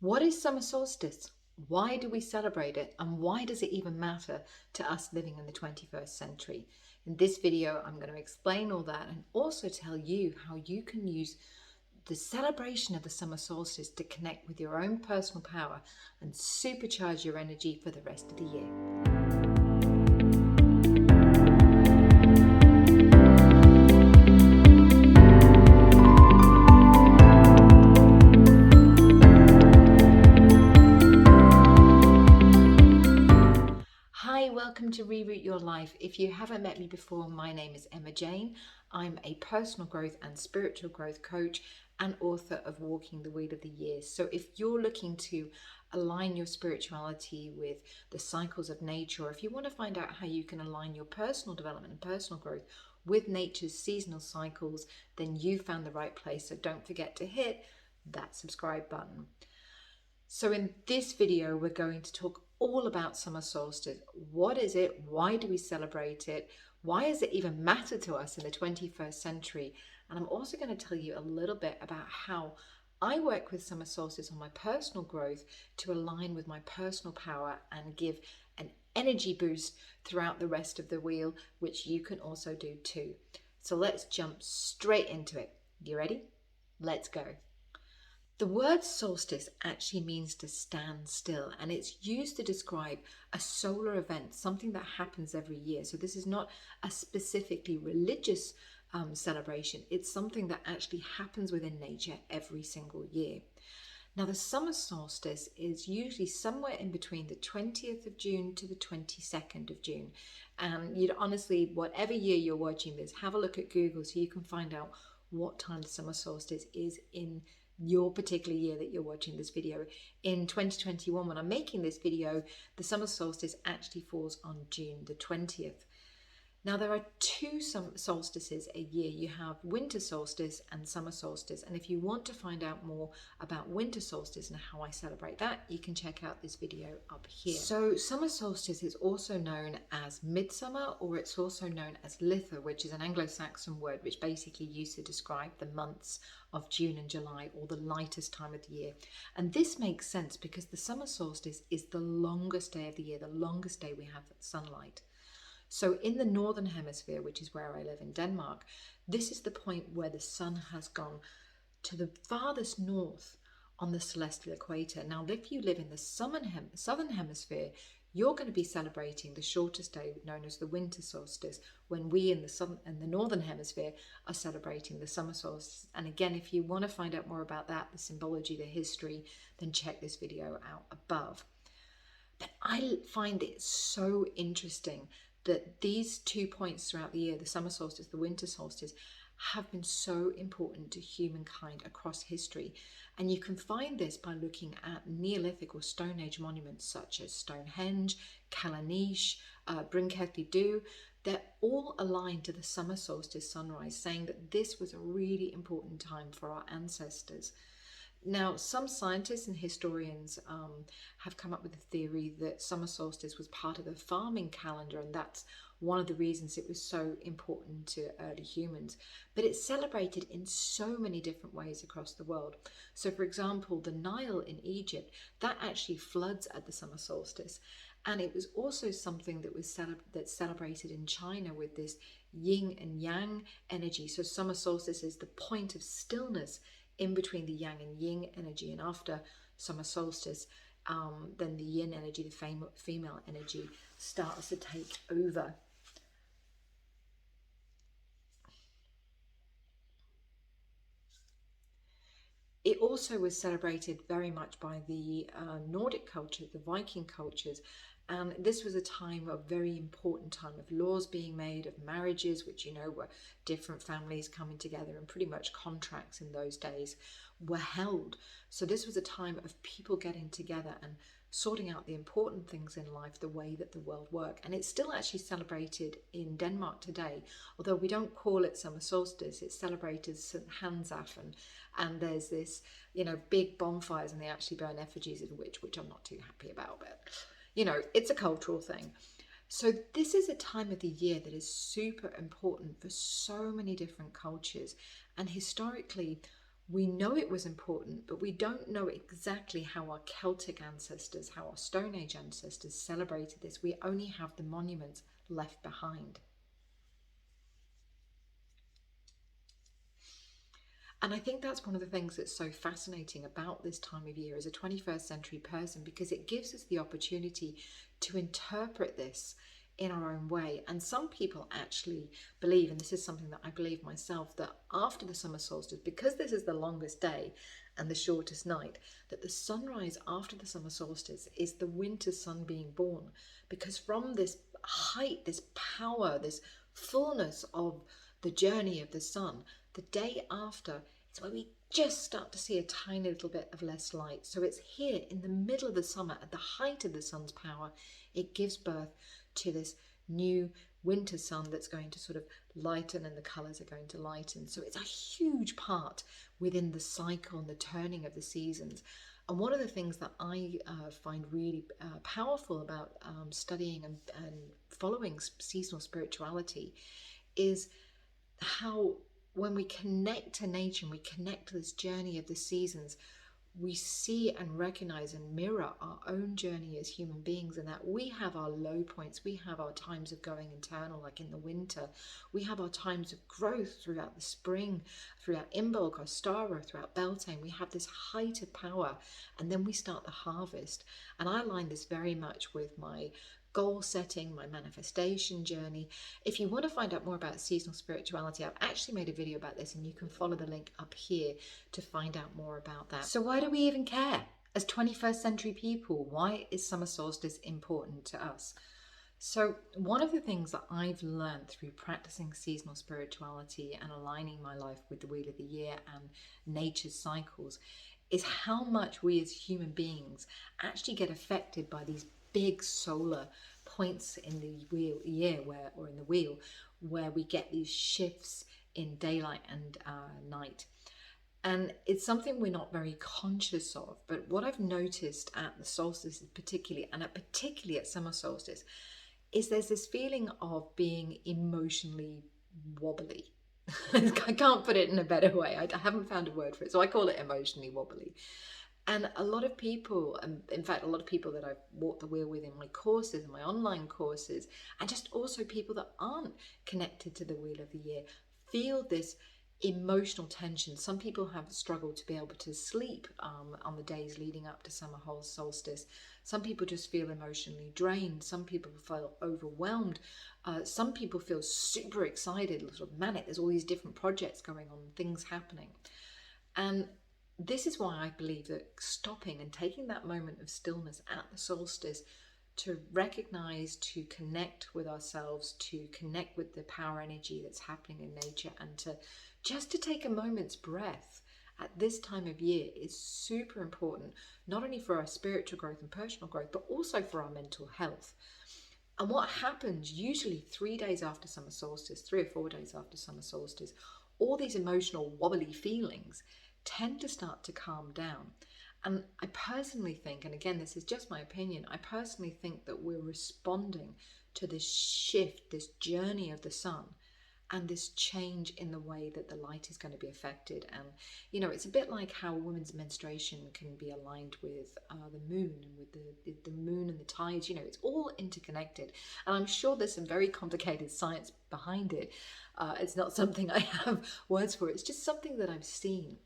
What is summer solstice? Why do we celebrate it? And why does it even matter to us living in the 21st century? In this video, I'm going to explain all that and also tell you how you can use the celebration of the summer solstice to connect with your own personal power and supercharge your energy for the rest of the year. Hi, welcome to Reroute Your Life. If you haven't met me before, my name is Emma Jane. I'm a personal growth and spiritual growth coach and author of Walking the Wheel of the Year. So if you're looking to align your spirituality with the cycles of nature, or if you want to find out how you can align your personal development and personal growth with nature's seasonal cycles, then you found the right place. So don't forget to hit that subscribe button. So in this video, we're going to talk all about summer solstice. What is it? Why do we celebrate it? Why does it even matter to us in the 21st century? And I'm also going to tell you a little bit about how I work with summer solstice on my personal growth to align with my personal power and give an energy boost throughout the rest of the wheel, which you can also do too. So let's jump straight into it. You ready? Let's go. The word solstice actually means to stand still, and it's used to describe a solar event, something that happens every year. So this is not a specifically religious celebration. It's something that actually happens within nature every single year. Now, the summer solstice is usually somewhere in between the 20th of June to the 22nd of June. And you'd honestly, whatever year you're watching this, have a look at Google so you can find out what time the summer solstice is in your particular year that you're watching this video. In 2021, when I'm making this video, the summer solstice actually falls on June the 20th. Now, there are two solstices a year. You have winter solstice and summer solstice. And if you want to find out more about winter solstice and how I celebrate that, you can check out this video up here. So summer solstice is also known as midsummer, or it's also known as Litha, which is an Anglo-Saxon word which basically used to describe the months of June and July, or the lightest time of the year. And this makes sense because the summer solstice is the longest day of the year, the longest day we have sunlight. So in the northern hemisphere, which is where I live in Denmark, this is the point where the sun has gone to the farthest north on the celestial equator. Now, if you live in the southern hemisphere, you're going to be celebrating the shortest day, known as the winter solstice, when we in the northern hemisphere are celebrating the summer solstice. And again, if you want to find out more about that, the symbology, the history, then check this video out above. But I find it so interesting that these 2 points throughout the year, the summer solstice, the winter solstice, have been so important to humankind across history. And you can find this by looking at Neolithic or Stone Age monuments such as Stonehenge, Callanish, Brinkelly Du. They're all aligned to the summer solstice sunrise, saying that this was a really important time for our ancestors. Now, some scientists and historians have come up with a theory that summer solstice was part of the farming calendar, and that's one of the reasons it was so important to early humans. But it's celebrated in so many different ways across the world. So, for example, the Nile in Egypt, that actually floods at the summer solstice. And it was also something that was celebrated in China with this yin and yang energy. So summer solstice is the point of stillness in between the yang and yin energy, and after summer solstice, then the yin energy, the female energy, starts to take over. It also was celebrated very much by the Nordic culture, the Viking cultures, and this was a time, a very important time of laws being made, of marriages, which were different families coming together, and pretty much contracts in those days were held. So this was a time of people getting together and sorting out the important things in life, the way that the world worked. And it's still actually celebrated in Denmark today, although we don't call it summer solstice. It's celebrated St. Hansaften, and there's this, big bonfires, and they actually burn effigies of the witch, which I'm not too happy about, but it's a cultural thing. So this is a time of the year that is super important for so many different cultures. And historically, We know it was important, but we don't know exactly how our Celtic ancestors, how our Stone Age ancestors celebrated this. We only have the monuments left behind. And I think that's one of the things that's so fascinating about this time of year as a 21st century person, because it gives us the opportunity to interpret this in our own way. And some people actually believe, and this is something that I believe myself, that after the summer solstice, because this is the longest day and the shortest night, that the sunrise after the summer solstice is the winter sun being born. Because from this height, this power, this fullness of the journey of the sun, the day after, it's where we just start to see a tiny little bit of less light. So it's here in the middle of the summer, at the height of the sun's power, it gives birth to this new winter sun that's going to sort of lighten, and the colours are going to lighten. So it's a huge part within the cycle and the turning of the seasons. And one of the things that I find really powerful about studying and following seasonal spirituality is how when we connect to nature and we connect to this journey of the seasons, we see and recognize and mirror our own journey as human beings, and that we have our low points, we have our times of going internal, like in the winter, we have our times of growth throughout the spring, throughout Imbolc or Stara, throughout Beltane. We have this height of power, and then we start the harvest. And I align this very much with my goal setting, my manifestation journey. If you want to find out more about seasonal spirituality, I've actually made a video about this, and you can follow the link up here to find out more about that. So why do we even care? As 21st century people, why is summer solstice important to us? So one of the things that I've learned through practicing seasonal spirituality and aligning my life with the wheel of the year and nature's cycles is how much we as human beings actually get affected by these big solar points in the year where we get these shifts in daylight and night. And it's something we're not very conscious of. But what I've noticed at the solstices particularly, and particularly at summer solstice, is there's this feeling of being emotionally wobbly. I can't put it in a better way. I haven't found a word for it, so I call it emotionally wobbly. And a lot of people, in fact, a lot of people that I've walked the wheel with in my courses, in my online courses, and just also people that aren't connected to the wheel of the year, feel this emotional tension. Some people have struggled to be able to sleep on the days leading up to summer solstice. Some people just feel emotionally drained. Some people feel overwhelmed. Some people feel super excited, sort of manic. There's all these different projects going on, things happening. And this is why I believe that stopping and taking that moment of stillness at the solstice to recognize, to connect with ourselves, to connect with the power energy that's happening in nature, and to just to take a moment's breath at this time of year is super important, not only for our spiritual growth and personal growth, but also for our mental health. And what happens usually 3 days after summer solstice, 3 or 4 days after summer solstice, all these emotional wobbly feelings tend to start to calm down. And I personally think, and again, this is just my opinion, I personally think that we're responding to this shift, this journey of the sun, and this change in the way that the light is going to be affected. And, you know, it's a bit like how women's menstruation can be aligned with the moon, and with the moon and the tides. You know, it's all interconnected. And I'm sure there's some very complicated science behind it. It's not something I have words for. It's just something that I've seen.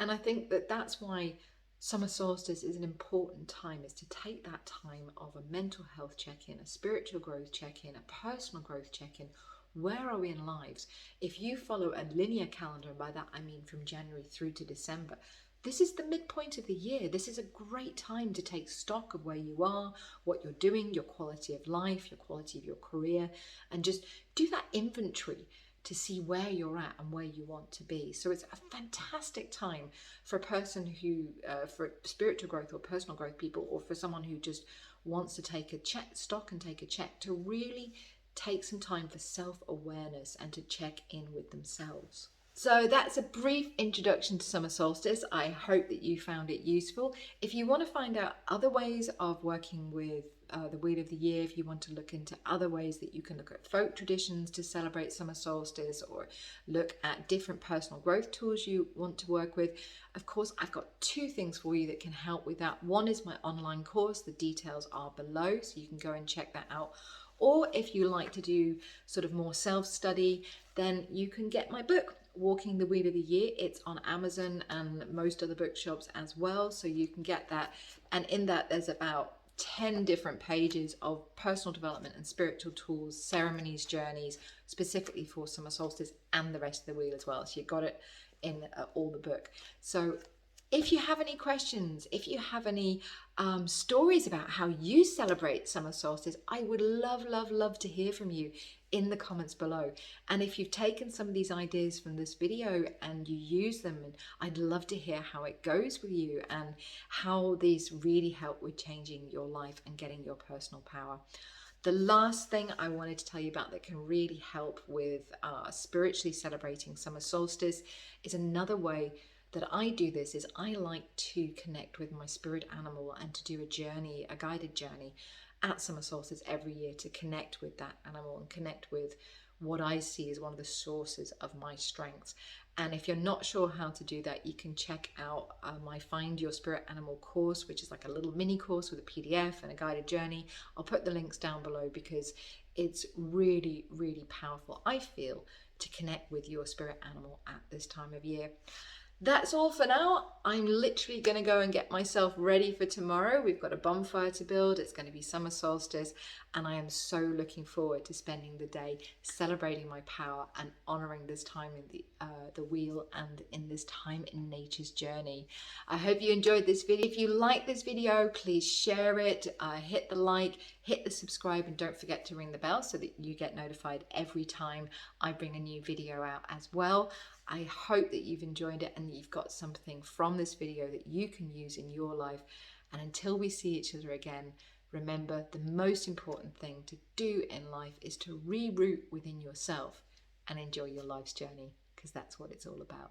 And I think that that's why summer solstice is an important time, is to take that time of a mental health check-in, a spiritual growth check-in, a personal growth check-in. Where are we in lives? If you follow a linear calendar, and by that I mean from January through to December, this is the midpoint of the year. This is a great time to take stock of where you are, what you're doing, your quality of life, your quality of your career, and just do that inventory to see where you're at and where you want to be. So it's a fantastic time for a person who, for spiritual growth or personal growth people, or for someone who just wants to take a stock and take a check, to really take some time for self-awareness and to check in with themselves. So that's a brief introduction to summer solstice. I hope that you found it useful. If you want to find out other ways of working with the wheel of the year, if you want to look into other ways that you can look at folk traditions to celebrate summer solstice, or look at different personal growth tools you want to work with, of course, I've got two things for you that can help with that. One is my online course. The details are below, so you can go and check that out. Or if you like to do sort of more self-study, then you can get my book, Walking the Wheel of the Year. It's on Amazon and most other bookshops as well, so you can get that. And in that, there's about 10 different pages of personal development and spiritual tools, ceremonies, journeys, specifically for summer solstice and the rest of the wheel as well. So you got it in all the book. So if you have any questions, if you have any stories about how you celebrate summer solstice, I would love, love, love to hear from you in the comments below. And if you've taken some of these ideas from this video and you use them, and I'd love to hear how it goes with you and how these really help with changing your life and getting your personal power. The last thing I wanted to tell you about that can really help with spiritually celebrating summer solstice is another way that I do this is I like to connect with my spirit animal and to do a journey, a guided journey at summer solstice every year, to connect with that animal and connect with what I see as one of the sources of my strengths. And if you're not sure how to do that, you can check out my Find Your Spirit Animal course, which is like a little mini course with a PDF and a guided journey. I'll put the links down below because it's really, really powerful, I feel, to connect with your spirit animal at this time of year. That's all for now. I'm literally going to go and get myself ready for tomorrow. We've got a bonfire to build. It's going to be summer solstice, and I am so looking forward to spending the day celebrating my power and honoring this time in the wheel and in this time in nature's journey. I hope you enjoyed this video. If you like this video, please share it, hit the like, hit the subscribe, and don't forget to ring the bell so that you get notified every time I bring a new video out as well. I hope that you've enjoyed it and that you've got something from this video that you can use in your life. And until we see each other again, remember, the most important thing to do in life is to reroot within yourself and enjoy your life's journey, because that's what it's all about.